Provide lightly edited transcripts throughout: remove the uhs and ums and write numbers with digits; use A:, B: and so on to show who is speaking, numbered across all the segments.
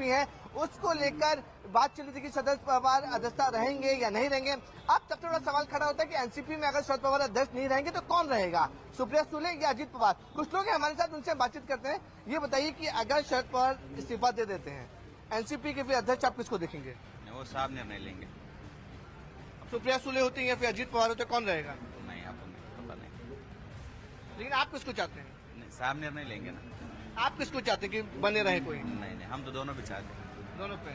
A: NCP है उसको लेकर बात चल रही थी कि शरद पवार अध्यक्ष रहेंगे या नहीं रहेंगे। अब सबसे बड़ा सवाल खड़ा होता है कि एनसीपी में अगर शरद पवार अध्यक्ष नहीं रहेंगे तो कौन रहेगा, सुप्रिया सुले या अजीत पवार। कुछ लोग हैं हमारे साथ, उनसे बातचीत करते हैं। ये बताइए कि अगर शरद पवार इस्तीफा दे देते हैं एनसीपी के फिर अध्यक्ष आप किसको देखेंगे?
B: वो साहब निर्णय लेंगे।
A: सुप्रिया सुले होती है या फिर अजीत पवार होते, कौन रहेगा?
B: नहीं, आपको नहीं पता नहीं।
A: लेकिन आप किसको चाहते हैं?
B: नहीं, साहब निर्णय लेंगे ना।
A: आप किसको चाहते हैं कि बने रहे कोई?
B: नहीं नहीं, हम तो दोनों भी चाहते हैं।
A: दोनों पे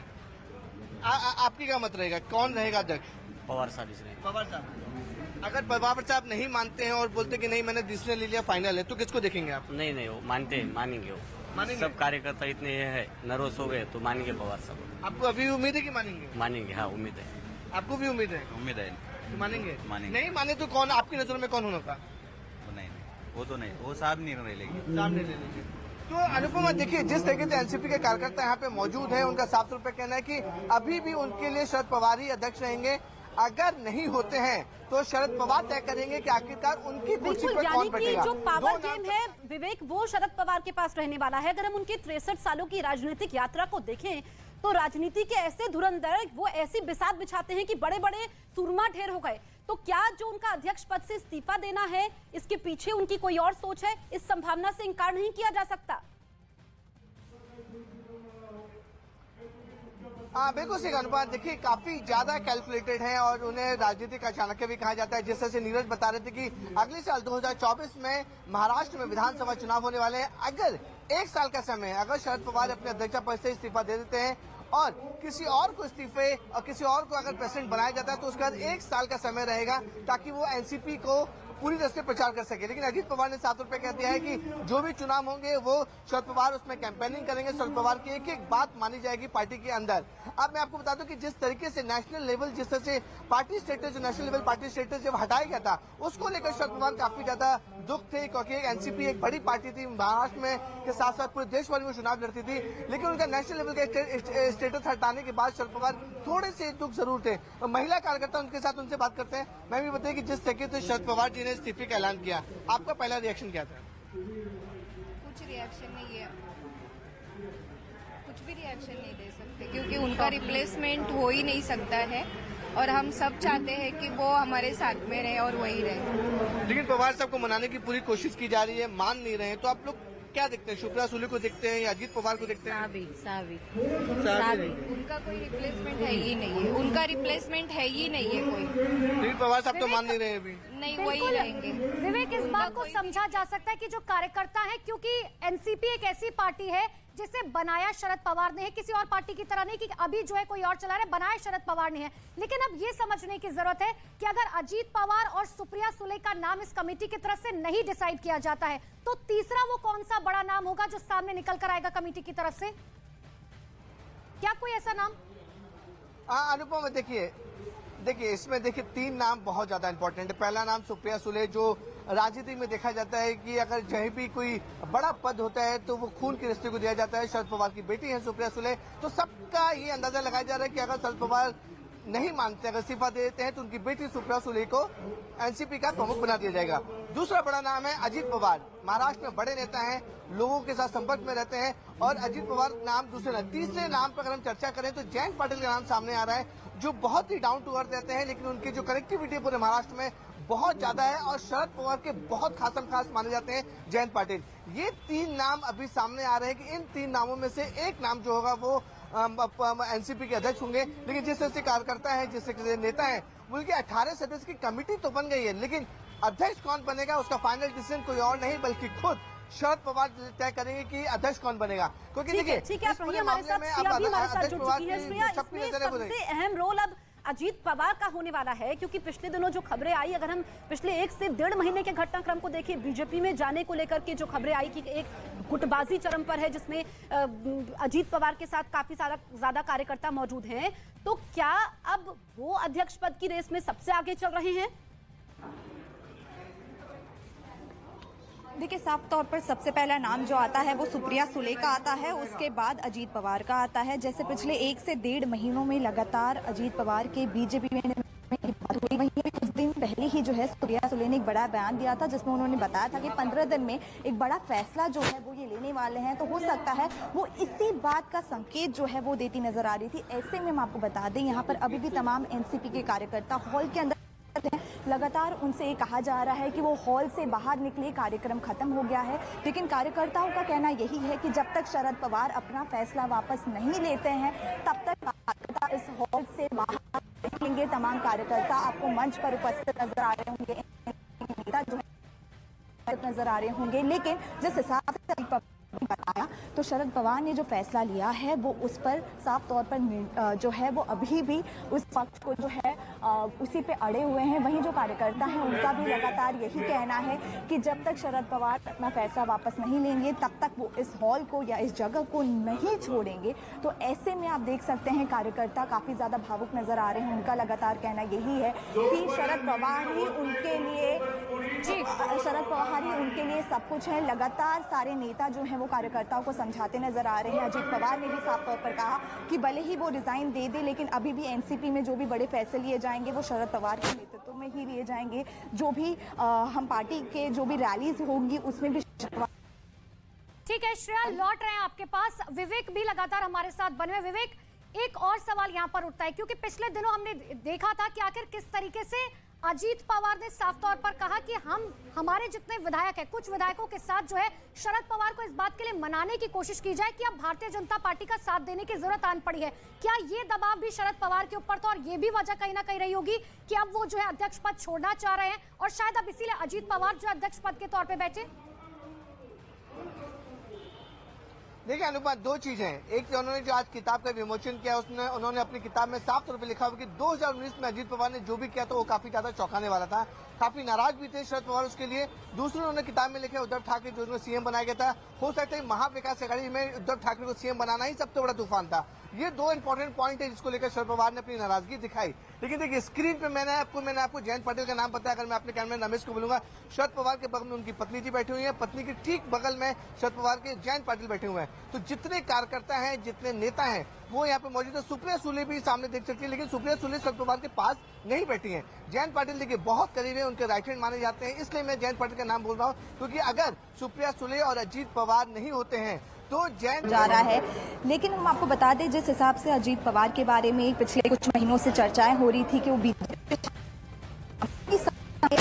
A: आपकी क्या मत रहेगा, कौन रहेगा अध्यक्ष?
B: पवार साहब इसलिए।
A: पवार साहब। अगर पवार साहब नहीं मानते हैं और बोलते कि नहीं मैंने डिसीजन ले लिया फाइनल है, तो किसको देखेंगे आप?
C: नहीं नहीं, वो मानेंगे वो
A: मानेंगे?
C: सब कार्यकर्ता इतने ये है नर्वस हो गए तो मानेंगे पवार साहब।
A: आपको अभी उम्मीद है कि मानेंगे?
C: मानेंगे, हाँ उम्मीद है।
A: आपको भी उम्मीद है?
B: उम्मीद है।
A: तो मानेंगे?
B: मानेंगे।
A: नहीं माने तो कौन आपकी नजर में कौन होगा?
B: वो नहीं, वो तो नहीं, वो साहब निर्णय लेंगे।
A: सामने ले लेंगे। तो अनुपमा देखिए, जिस तरीके से एनसीपी के कार्यकर्ता यहाँ पे मौजूद हैं, उनका साफ तौर पर कहना है कि अभी भी उनके लिए शरद पवार ही अध्यक्ष रहेंगे। अगर नहीं होते हैं तो शरद पवार तय करेंगे कि आखिरकार उनकी कुर्सी पर कौन बैठेगा।
D: जो पावर गेम है विवेक, वो शरद पवार के पास रहने वाला है। अगर हम उनकी 63 सालों की राजनीतिक यात्रा को देखें तो राजनीति के ऐसे धुरंधर वो ऐसी बिसात बिछाते हैं कि बड़े बड़े सुरमा ढेर हो गए। तो क्या जो उनका अध्यक्ष पद से इस्तीफा देना है, इसके पीछे उनकी कोई और सोच है? इस संभावना से इनकार नहीं किया जा सकता।
A: हाँ बिल्कुल सही अनुपात, देखिए काफी ज्यादा कैलकुलेटेड है और उन्हें राजनीतिक चाणक्य भी कहा जाता है। जिस तरह से नीरज बता रहे थे कि अगले साल 2024 में महाराष्ट्र में विधानसभा चुनाव होने वाले हैं। अगर एक साल का समय, अगर शरद पवार अपने अध्यक्ष पद से इस्तीफा दे देते हैं और किसी और को इस्तीफे और किसी और को अगर प्रेसिडेंट बनाया जाता है तो उसके बाद एक साल का समय रहेगा ताकि वो एनसीपी को पूरी तरह से प्रचार कर सके। लेकिन अजीत पवार ने साफ तौर पर कह दिया है कि जो भी चुनाव होंगे वो शरद पवार उसमें कैंपेनिंग करेंगे, शरद पवार की एक एक बात मानी जाएगी पार्टी के अंदर। अब मैं आपको बता दूं कि जिस तरीके से नेशनल लेवल, जिस तरह से पार्टी स्टेटस, जो नेशनल लेवल पार्टी स्टेटस जब हटाया गया था, उसको लेकर शरद पवार काफी ज्यादा दुख थे, क्योंकि एनसीपी एक बड़ी पार्टी थी, महाराष्ट्र में के साथ साथ पूरे देश भर में चुनाव लड़ती थी। लेकिन उनका नेशनल लेवल का स्टेटस हटाने के बाद शरद पवार थोड़े से दुख जरूर थे। महिला कार्यकर्ता उनके साथ, उनसे बात करते हैं। मैं भी बताइए कि जिस तरीके से शरद पवार जी ने इस्तीफे का ऐलान किया, आपका पहला रिएक्शन क्या था?
E: कुछ रिएक्शन नहीं है, कुछ भी रिएक्शन नहीं दे सकते क्योंकि उनका रिप्लेसमेंट हो ही नहीं सकता है और हम सब चाहते हैं कि वो हमारे साथ में रहे और वही रहे।
A: लेकिन पवार साहब को मनाने की पूरी कोशिश की जा रही है, मान नहीं रहे, तो आप लोग क्या देखते हैं? सुप्रिया सुले को देखते हैं या अजीत पवार को देखते हैं?
E: सावी। उनका कोई रिप्लेसमेंट है ही नहीं है, उनका रिप्लेसमेंट है ही नहीं है कोई।
A: लेकिन पवार साहब तो मान नहीं रहे अभी।
E: नहीं, वही रहेंगे।
D: विवेक, इस बात को समझा जा सकता है कि जो कार्यकर्ता है, क्योंकि एनसीपी एक ऐसी पार्टी है जिसे बनाया शरद पवार ने है, किसी और पार्टी की तरह नहीं कि अभी जो है कोई और चला रहा है, बनाया शरद पवार ने है। लेकिन अब ये समझने की जरूरत है कि अगर अजीत पवार और सुप्रिया सुले का नाम इस कमेटी की तरफ से नहीं डिसाइड किया जाता है तो तीसरा वो कौन सा बड़ा नाम होगा जो सामने निकल कर आएगा कमेटी की तरफ से? क्या कोई ऐसा नाम?
A: अनुपम देखिए इसमें देखिए 3 नाम बहुत ज्यादा इंपॉर्टेंट है। पहला नाम सुप्रिया सुले, जो राजनीति में देखा जाता है कि अगर कहीं भी कोई बड़ा पद होता है तो वो खून के रिश्ते को दिया जाता है। शरद पवार की बेटी है सुप्रिया सुले, तो सबका ये अंदाजा लगाया जा रहा है कि अगर शरद पवार नहीं मानते, अगर इस्तीफा दे देते हैं तो उनकी बेटी सुप्रिया सुले को एनसीपी का प्रमुख बना दिया जाएगा। दूसरा बड़ा नाम है अजीत पवार, महाराष्ट्र में बड़े नेता हैं, लोगों के साथ संपर्क में रहते हैं और अजीत पवार नाम दूसरे नाम। तीसरे नाम पर अगर हम चर्चा करें तो जयंत पाटिल का नाम सामने आ रहा है, जो बहुत ही डाउन टू अर्थ रहते हैं, लेकिन उनकी जो कनेक्टिविटी पूरे महाराष्ट्र में बहुत ज्यादा है और शरद पवार के बहुत खास माने जाते हैं जयंत पाटिल। ये 3 नाम अभी सामने आ रहे हैं कि इन 3 नामों में से एक नाम जो होगा वो एनसीपी के अध्यक्ष होंगे। लेकिन जिस तरह से कार्यकर्ता है, जिस तरह से नेता है, उनकी 18 सदस्य की कमेटी तो बन गई है, लेकिन अध्यक्ष कौन बनेगा उसका फाइनल डिसीजन कोई और नहीं बल्कि खुद शरद पवार तय करेंगे कि अध्यक्ष कौन बनेगा। क्योंकि देखिए
D: ठीक है, हमारे साथ श्रेया भी हमारे साथ जुड़ चुकी है। श्रेया, इसमें सबसे अहम रोल अब अजीत पवार का होने वाला है, क्योंकि पिछले दिनों जो खबरें आई, अगर हम पिछले 1 से 1.5 महीने के घटनाक्रम को देखें, बीजेपी में जाने को लेकर के जो खबरें आई कि एक गुटबाजी चरम पर है, जिसमें अजीत पवार के साथ काफी ज्यादा कार्यकर्ता मौजूद हैं, तो क्या अब वो अध्यक्ष पद की रेस में सबसे आगे चल रहे हैं?
F: देखिए, साफ तौर पर सबसे पहला नाम जो आता है वो सुप्रिया सुले का आता है, उसके बाद अजीत पवार का आता है। जैसे पिछले 1 से 1.5 महीनों में लगातार अजीत पवार के बीजेपी में बात हुई, वहीं कुछ दिन पहले ही ही जो है सुप्रिया सुले ने एक बड़ा बयान दिया था, जिसमें उन्होंने बताया था कि 15 दिन में एक बड़ा फैसला जो है वो ये लेने वाले हैं। तो हो सकता है वो इसी बात का संकेत जो है वो देती नजर आ रही थी। ऐसे में हम आपको बता दें, यहाँ पर अभी भी तमाम एनसीपी के कार्यकर्ता हॉल के अंदर लगातार उनसे ये कहा जा रहा है कि वो हॉल से बाहर निकले, कार्यक्रम खत्म हो गया है। लेकिन कार्यकर्ताओं का कहना यही है कि जब तक शरद पवार अपना फैसला वापस नहीं लेते हैं तब तक कार्यकर्ता इस हॉल से बाहर निकलेंगे। तमाम कार्यकर्ता आपको मंच पर उपस्थित नजर आ रहे होंगे, नेता जो है नजर आ रहे होंगे। लेकिन जिस हिसाब से बताया तो शरद पवार ने जो फैसला लिया है वो उस पर साफ तौर पर जो है वो अभी भी उस पक्ष को जो है उसी पे अड़े हुए हैं। वहीं जो कार्यकर्ता हैं उनका भी लगातार यही कहना है कि जब तक शरद पवार अपना फैसला वापस नहीं लेंगे तब तक वो इस हॉल को या इस जगह को नहीं छोड़ेंगे। तो ऐसे में आप देख सकते हैं कार्यकर्ता काफी ज्यादा भावुक नजर आ रहे हैं। उनका लगातार कहना यही है कि शरद पवार ही उनके लिए सब कुछ है। लगातार सारे नेता जो है वो कार्यकर्ताओं को समझाते नजर आ रहे हैं। अजीत पवार ने भी साफ तौर पर कहा कि भले ही वो रिजाइन दे दे, लेकिन अभी भी एनसीपी में जो भी बड़े फैसले लिए जाएंगे वो शरद पवार के नेतृत्व में ही लिए जाएंगे। जो भी हम पार्टी के जो भी रैलीज होंगी उसमें भी।
D: ठीक है श्रेया, लौट रहे हैं आपके पास। विवेक भी लगातार हमारे साथ बने हुए। विवेक, एक और सवाल यहाँ पर उठता है क्योंकि पिछले दिनों हमने देखा था कि आखिर किस तरीके से अजीत पवार ने साफ तौर पर कहा कि हमारे जितने विधायक हैं, कुछ विधायकों के साथ जो है शरद पवार को इस बात के लिए मनाने की कोशिश की जाए कि अब भारतीय जनता पार्टी का साथ देने की जरूरत आन पड़ी है। क्या ये दबाव भी शरद पवार के ऊपर था और ये भी वजह कहीं ना कहीं रही होगी कि अब वो जो है अध्यक्ष पद छोड़ना चाह रहे हैं और शायद अब इसीलिए अजीत पवार जो अध्यक्ष पद के तौर पर बैठे?
A: देखिए अनुपमा, दो चीजें। एक तो उन्होंने जो आज किताब का विमोचन किया उसने उन्होंने अपनी किताब में साफ तौर पे लिखा हुआ कि 2019 में अजीत पवार ने जो भी किया था वो काफी ज्यादा चौंकाने वाला था। काफी नाराज भी थे शरद पवार उसके लिए। दूसरे उन्होंने किताब में लिखा उद्धव ठाकरे जो उन्हें सीएम बनाया गया था, हो सकता है महाविकास अघाड़ी में उद्धव ठाकरे को सीएम बनाना ही सबसे बड़ा तूफान था। ये दो इंपॉर्टेंट पॉइंट है जिसको लेकर शरद पवार ने अपनी नाराजगी दिखाई। लेकिन देखिए स्क्रीन पे मैंने आपको जयंत पाटिल का नाम बताया। अगर मैं अपने कैमरे रमेश को बोलूंगा, शरद पवार के बगल में उनकी पत्नी जी बैठी हुई है, पत्नी के ठीक बगल में शरद पवार के जयंत पाटिल बैठे हुए हैं। तो जितने कार्यकर्ता हैं, जितने नेता हैं वो यहाँ पे मौजूद है। सुप्रिया सुले भी सामने देख सकती है, लेकिन सुप्रिया सुले शरद पवार के पास नहीं बैठी हैं। जयंत पाटिल देखिए बहुत करीब है, उनके राइट हैंड माने जाते हैं, इसलिए मैं जयंत पाटिल का नाम बोल रहा हूँ क्योंकि अगर सुप्रिया सुले और अजीत पवार नहीं होते हैं तो जयंत
F: जा रहा है। लेकिन हम आपको बता दें जिस हिसाब से अजीत पवार के बारे में पिछले कुछ महीनों से चर्चाएं हो रही थी कि वो बीजेपी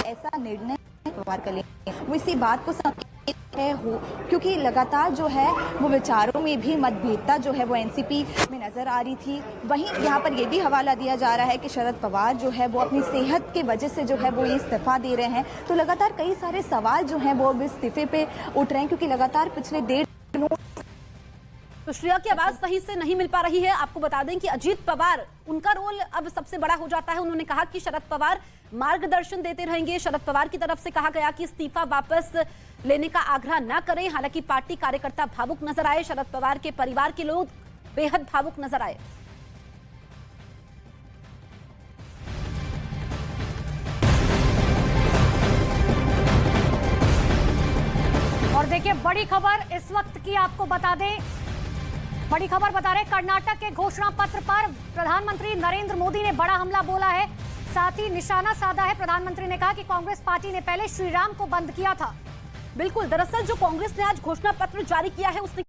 F: ऐसा निर्णय पवार कर लेंगे, वो इसी बात को संकेत है हो क्योंकि लगातार जो है वो विचारों में भी मतभेदता जो है वो एनसीपी में नजर आ रही थी। वहीं यहाँ पर ये भी हवाला दिया जा रहा है कि शरद पवार जो है वो अपनी सेहत की वजह से जो है वो ये इस्तीफा दे रहे हैं। तो लगातार कई सारे सवाल जो हैं वो इस्तीफे पे उठ रहे हैं क्योंकि लगातार पिछले 1.5 दिनों
G: तो श्रेया की आवाज सही से नहीं मिल पा रही है। आपको बता दें कि अजीत पवार, उनका रोल अब सबसे बड़ा हो जाता है। उन्होंने कहा कि शरद पवार मार्गदर्शन देते रहेंगे। शरद पवार की तरफ से कहा गया कि इस्तीफा वापस लेने का आग्रह न करें। हालांकि पार्टी कार्यकर्ता भावुक नजर आए, शरद पवार के परिवार के लोग बेहद भावुक नजर आए।
D: और देखिए बड़ी खबर इस वक्त की आपको बता दें, बड़ी खबर बता रहे कर्नाटक के घोषणा पत्र पर प्रधानमंत्री नरेंद्र मोदी ने बड़ा हमला बोला है, साथ ही निशाना साधा है। प्रधानमंत्री ने कहा कि कांग्रेस पार्टी ने पहले श्रीराम को बंद किया था।
G: बिल्कुल, दरअसल जो कांग्रेस ने आज घोषणा पत्र जारी किया है उसने